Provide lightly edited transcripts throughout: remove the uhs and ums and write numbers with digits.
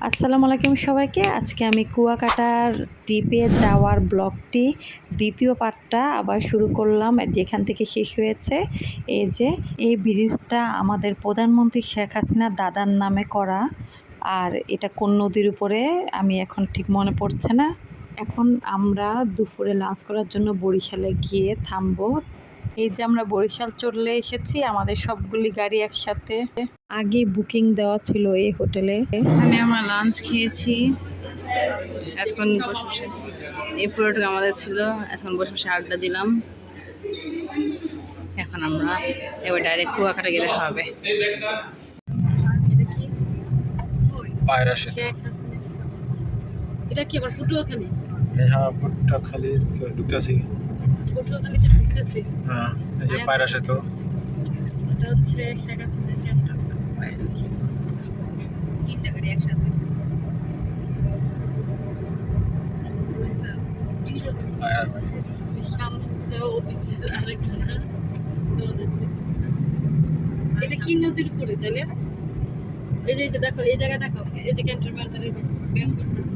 আসসালামু আলাইকুম সবাইকে। আজকে আমি কুয়াকাটার দ্বীপে যাওয়ার ব্লগটি দ্বিতীয় পার্টটা আবার শুরু করলাম যেখান থেকে শেষ হয়েছে। এই যে এই ব্রিজটা আমাদের প্রধানমন্ত্রী শেখ হাসিনার দাদার নামে করা। আর এটা কোন নদীর উপরে আমি এখন ঠিক মনে পড়ছে না। এখন আমরা দুপুরে লাঞ্চ করার জন্য বরিশালে গিয়ে থামবো। এই যে আমরা বরিশাল চলে এসেছি, আমাদের সবগুলি গাড়ি একসাথে। আগে বুকিং দেওয়া ছিল এই হোটেলে। এখানে আমরা লাঞ্চ খেয়েছি। এতক্ষণ বসে বসে এই পুরোটুকু আমাদের ছিল। এখন বসে বসে আড্ডা দিলাম। এখন আমরা এবার ডাইরেক্ট কুয়াকাটা গিয়ে দেখা হবে। এটা কি আবার পটুয়াখালী? হ্যাঁ, পটুয়াখালী তো ঢুকতেছি। পটুয়াখালীতে ঢুকতেছি। হ্যাঁ, এই যে পায়রা সেতু। এটা হচ্ছে শেখ হাসিনার ক্যান্টার। তিনটা গাড়ি একসাথে। সামনে অফিসের আরেকটা না। এটা কি নদীর উপরে তাহলে? এই যে দেখো, এই জায়গা দেখো, এই যে ক্যান্টনমেন্টের এই যে ব্যায়াম করতেছে।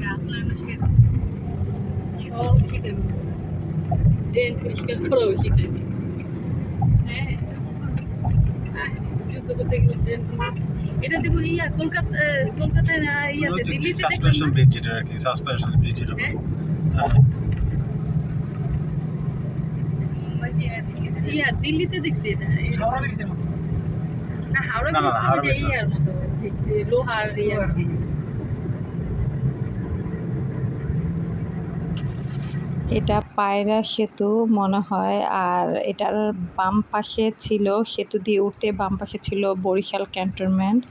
গাছ লাগানো শিখাইতেছে, সব শিখাবে। ড্রেন পরিষ্কার করাও শিখাবে। হ্যাঁ, যুদ্ধ করতে গেলে ড্রেন। এটা দেবো কলকাতায় না, ইয়াতে দিল্লিতে সাসপেনশন ব্রিজ, যেটা আর কি সাসপেনশন ব্রিজ যেটা। হ্যাঁ, দিল্লিতে দেখছি এটা। না, হাওড়া ব্রিজ ইয়ার মতো, লোহার ইয়ার। এটা পায়রা সেতু মনে হয়। আর এটার বাম পাশে ছিল, সেতু দিয়ে উঠতে বাম পাশে ছিল বরিশাল ক্যান্টনমেন্ট।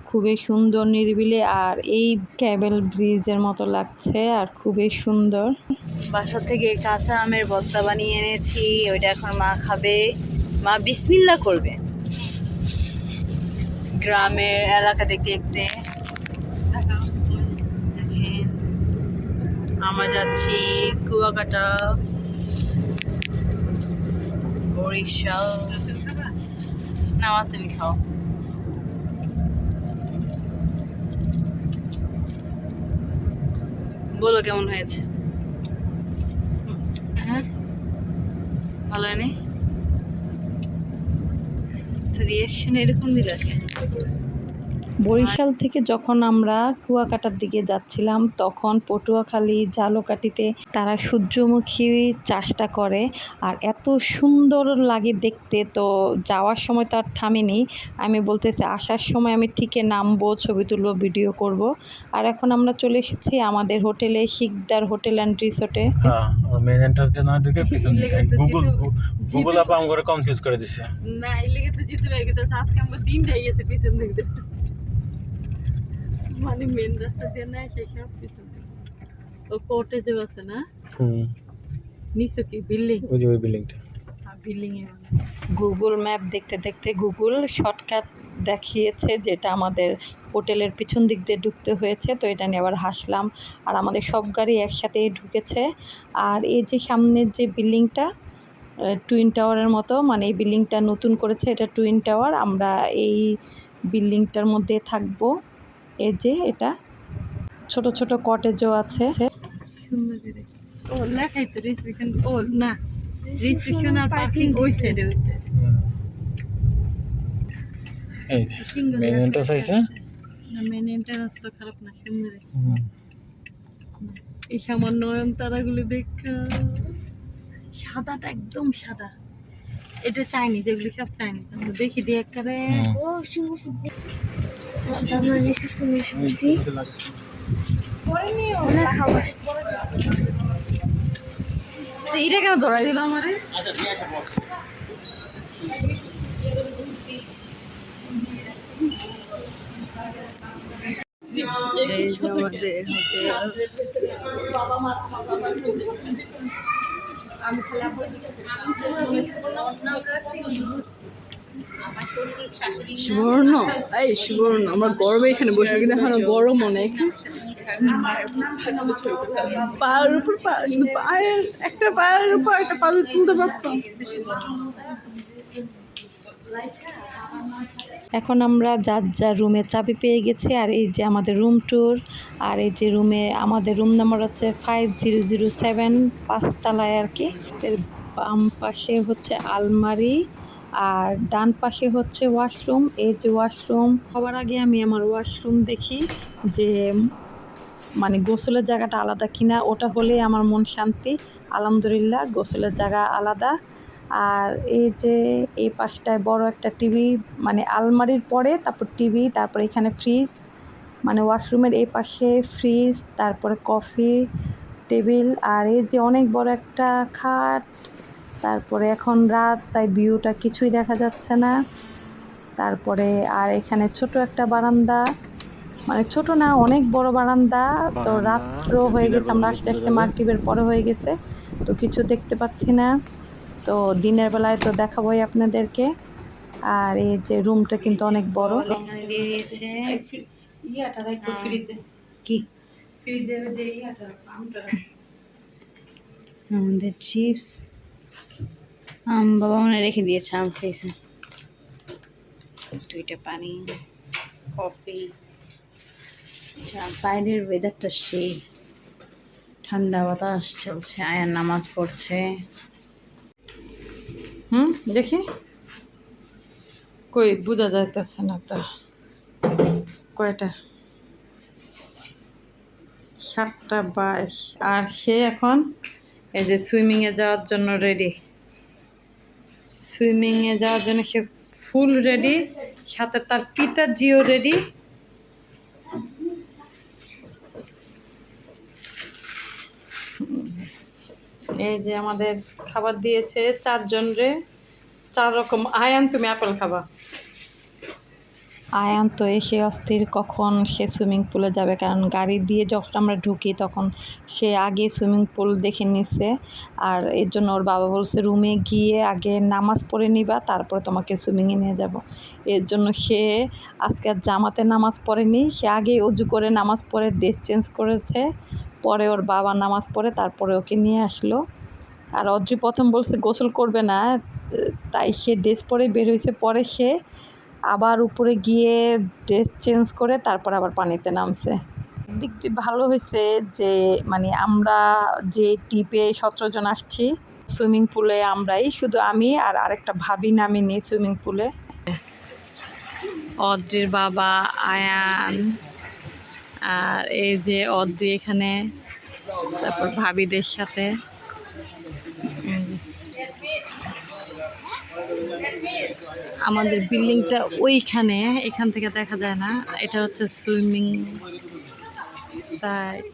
খুবই সুন্দর নিরিবিলি, আর এই ক্যাবেল ব্রিজের মতো লাগছে, আর খুবই সুন্দর। বাসা থেকে কাঁচা আমের ভর্তা বানিয়ে এনেছি। ওইটা এখন মা খাবে। মা বিসমিল্লাহ করবে। গ্রামের এলাকা দেখতে দেখতে আমরা যাচ্ছি কুয়াকাটা, বরিশাল। না, তুমি খাও। বলো কেমন হয়েছে? হ্যাঁ, ভালো হয়নি তো? রিয়াকশন এরকম দিল। বরিশাল থেকে যখন আমরা কুয়াকাটার দিকে যাচ্ছিলাম, তখন পটুয়াখালী জালকাঠিতে তারা সূর্যমুখী চাষটা করে। আর এত সুন্দর লাগে দেখতে, তো যাওয়ার সময় তো আর থামিনি। আমি বলতেছি আসার সময় আমি ঠিকই নামবো, ছবি তুলবো, ভিডিও করব। আর এখন আমরা চলে এসেছি আমাদের হোটেলে, শিকদার হোটেল অ্যান্ড রিসোর্টে। হ্যাঁ, মেইন এন্ট্রান্স দিয়ে না ঢুকে পিছন দিকে গুগল আপ আমাকে কনফিউজ করে দিছে। না, এই লেগে তো জিতে হয়ে গেছে। আজকে আমরা তিনটাই গেছে পিছন দিকে, মানে মেন রাস্তা দিয়ে না, সেসব পিছন দিকে। ও কোর্টে যে আছে না, নিচে কি বিল্ডিং? ওই যে ওই বিল্ডিংটা। বিল্ডিং এ গুগল ম্যাপ দেখতে দেখতে গুগল শর্টকাট দেখিয়েছে, যেটা আমাদের হোটেলের পিছন দিক দিয়ে ঢুকতে হয়েছে। তো এটা নিয়ে আবার হাসলাম। আর আমাদের সব গাড়ি একসাথেই ঢুকেছে। আর এই যে সামনের যে বিল্ডিংটা, টুইন টাওয়ারের মতো, মানে এই বিল্ডিংটা নতুন করেছে, এটা টুইন টাওয়ার। আমরা এই বিল্ডিংটার মধ্যে থাকবো। এই যে এটা ছোট ছোট কটেজও আছে। সুন্দর। ও লেখাই তো রেস্ট্রিকশন। ও না, রেস্ট্রিকশন আর পার্কিং ওই সাইডে হইছে। এই মেইন এন্ট্রান্স আছে না, মেন এন্ট্রান্স তো খারাপ না, সুন্দর। এই সামান্য নয়নতারাগুলো দেখা, সাদাটা একদম সাদা। এটা চাইনিজ, এগুলি সব চাইনিজ। আমরা দেখি দিয়ে করে। ও এইটা কেন ধরাই দিল আমারে? এই যে আমাদের হোটেল। সুবর্ণ, এই সুবর্ণ, আমরা গরমে এখানে বসে, কিন্তু এখন গরম অনেক। পায়ের উপর পা, শুধু পায়ের একটা পায়ের উপর একটা পা তুলতে পারতাম। এখন আমরা যার যার রুমের চাবি পেয়ে গেছি। আর এই যে আমাদের রুম ট্যুর। আর এই যে রুমে আমাদের রুম নাম্বার হচ্ছে 5007, 5 তলায় আর কি। এর বাম পাশে হচ্ছে আলমারি আর ডান পাশে হচ্ছে ওয়াশরুম। এই যে ওয়াশরুম, সবার আগে আমি আমার ওয়াশরুম দেখি যে মানে গোসলের জায়গাটা আলাদা কিনা। ওটা হলেই আমার মন শান্তি। আলহামদুলিল্লাহ গোসলের জায়গা আলাদা। আর এই যে এই পাশটায় বড় একটা টিভি, মানে আলমারির পরে তারপর টিভি, তারপর এখানে ফ্রিজ, মানে ওয়াশরুমের এই পাশে ফ্রিজ, তারপরে কফি টেবিল। আর এই যে অনেক বড় একটা খাট। তারপরে এখন রাত, তাই ভিউটা কিছুই দেখা যাচ্ছে না। তারপরে আর এখানে ছোট একটা বারান্দা, মানে ছোট না অনেক বড় বারান্দা। তো রাত্র হয়ে গেছে, আমরা আস্তে আস্তে মাগরিবের পরে হয়ে গেছে, তো কিছু দেখতে পাচ্ছি না। তো দিনের বেলায় তো দেখাবোই আপনাদেরকে। আর এই যে রুমটা কিন্তু অনেক বড়। দিয়ে দিয়েছে ইয়াটা রাখো ফ্রিতে, কি ফ্রিতে যে ইয়াটা আমটা আমাদের চিপস বাবা মনে রেখে দিয়েছে আম ফ্রিজে। 2টা পানি, কফি। বাইরের ওয়েদারটা সেই ঠান্ডা বাতাস চলছে, আয়ার নামাজ পড়ছে। দেখি কই বোঝা যাইতেছে না তো। কয়টা? 7:22। আর সে এখন এই যে সুইমিংয়ে যাওয়ার জন্য রেডি। সুইমিংয়ে যাওয়ার জন্য সে ফুল রেডি, সাথে তার পিতাজিও রেডি। এই যে আমাদের খাবার দিয়েছে 4 জনরে, 4 রকম। আয়ান তুমি আপেল খাবা। আয়ান তো এসে অস্থির কখন সে সুইমিং পুলে যাবে, কারণ গাড়ি দিয়ে যখন আমরা ঢুকি তখন সে আগে সুইমিং পুল দেখে নিছে। আর এর জন্য ওর বাবা বলছে রুমে গিয়ে আগে নামাজ পড়ে নিবা, তারপরে তোমাকে সুইমিংয়ে নিয়ে যাব। এর জন্য সে আজকে আর জামাতে নামাজ পড়েনি, সে আগে অজু করে নামাজ পড়ে ড্রেস চেঞ্জ করেছে। পরে ওর বাবা নামাজ পড়ে তারপরে ওকে নিয়ে আসলো। আর অদ্রি প্রথম বলছে গোসল করবে না, তাই সে ড্রেস পরে বের হয়েছে। পরে সে আবার উপরে গিয়ে ড্রেস চেঞ্জ করে তারপর আবার পানিতে নামছে। দিক দিয়ে ভালো হয়েছে যে মানে আমরা যে টিপে 17 জন আসছি, সুইমিং পুলে আমরাই, শুধু আমি আর আরেকটা ভাবি নামিনি সুইমিং পুলে। অদ্রির বাবা আয়ান, আর এই যে অদ্রি এখানে, তারপর ভাবিদের সাথে। আমাদের বিল্ডিংটা ওইখানে, এখান থেকে দেখা যায় না। এটা হচ্ছে সুইমিং সাইড।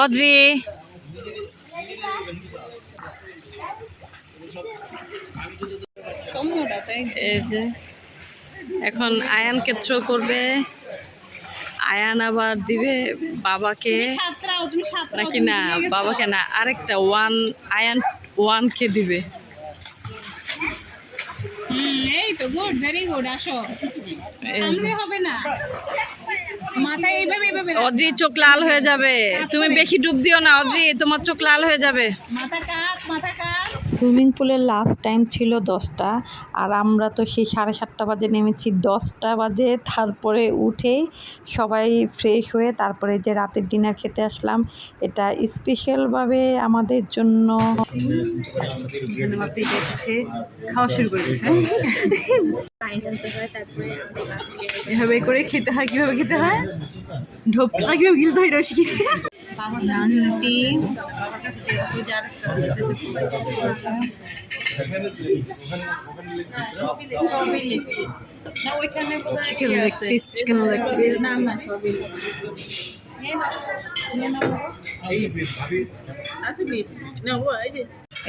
অদ্রি এই যে এখন আয়ানকে থ্রো করবে, আয়ান আবার দিবে বাবাকে, নাকি না বাবাকে না, আরেকটা আয়ান 1কে দিবে। এই তো গুড, ভেরি গুড। আসো, সামনে হবে না, মাথা এইভাবে এইভাবে অদ্রি চোখ লাল হয়ে যাবে, তুমি বেশি ডুব দিও না অদ্রি, তোমার চোখ লাল হয়ে যাবে। মাথা কাট, মাথা কাট। সুইমিং পুলের লাস্ট টাইম ছিল 10টা, আর আমরা তো সেই 7:30 বাজে নেমেছি। 10টা বাজে তারপরে উঠেই সবাই ফ্রেশ হয়ে তারপরে যে রাতের ডিনার খেতে আসলাম। এটা স্পেশালভাবে আমাদের জন্য এসেছে, খাওয়া শুরু করে দিয়েছে। এভাবে করে খেতে হয়। কিভাবে খেতে হয়, ঢোপটা কিভাবে গিলতে হয় এটাও শিখি। নানটি chicken leg piece, chicken leg piece.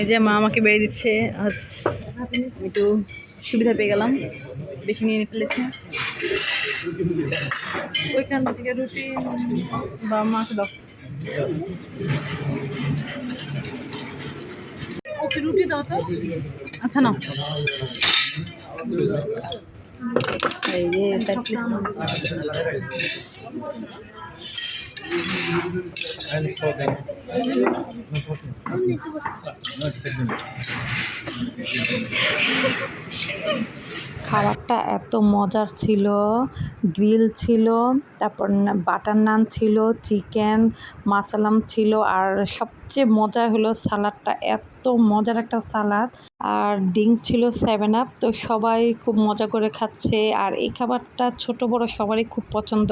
এই যে মা আমাকে বেড়ে দিচ্ছে, আজ একটু সুবিধা পেয়ে গেলাম, বেশি নিয়ে ফেলেছি। ওইখান থেকে রুটি বা মাকে দাও। ওকে রুটি দাও তো। আচ্ছা না, এই যে সাইড প্লিজ। খাবারটা এত মজার ছিল, গ্রিল ছিল, তারপর বাটার নান ছিল, চিকেন মাসালাম ছিল, আর সবচেয়ে মজা হলো সালাডটা, এত মজার একটা সালাদ, আর ড্রিঙ্কস ছিল 7 আপ। তো সবাই খুব মজা করে খাচ্ছে, আর এই খাবারটা ছোট বড় সবারই খুব পছন্দ,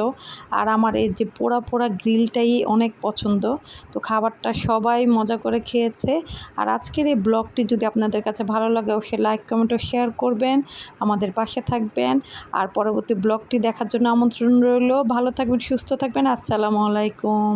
আর আমার এই যে পোড়া পোড়া গ্রিলটাই অনেক পছন্দ। তো খাবারটা সবাই মজা করে খেয়েছে। আর আজকের এই ব্লগটি যদি আপনাদের কাছে ভালো লাগে অবশ্যই লাইক কমেন্ট ও শেয়ার করবেন, আমাদের পাশে থাকবেন, আর পরবর্তী ব্লগটি দেখার জন্য আমন্ত্রণ রইল। ভালো থাকবেন, সুস্থ থাকবেন, আসসালামু আলাইকুম।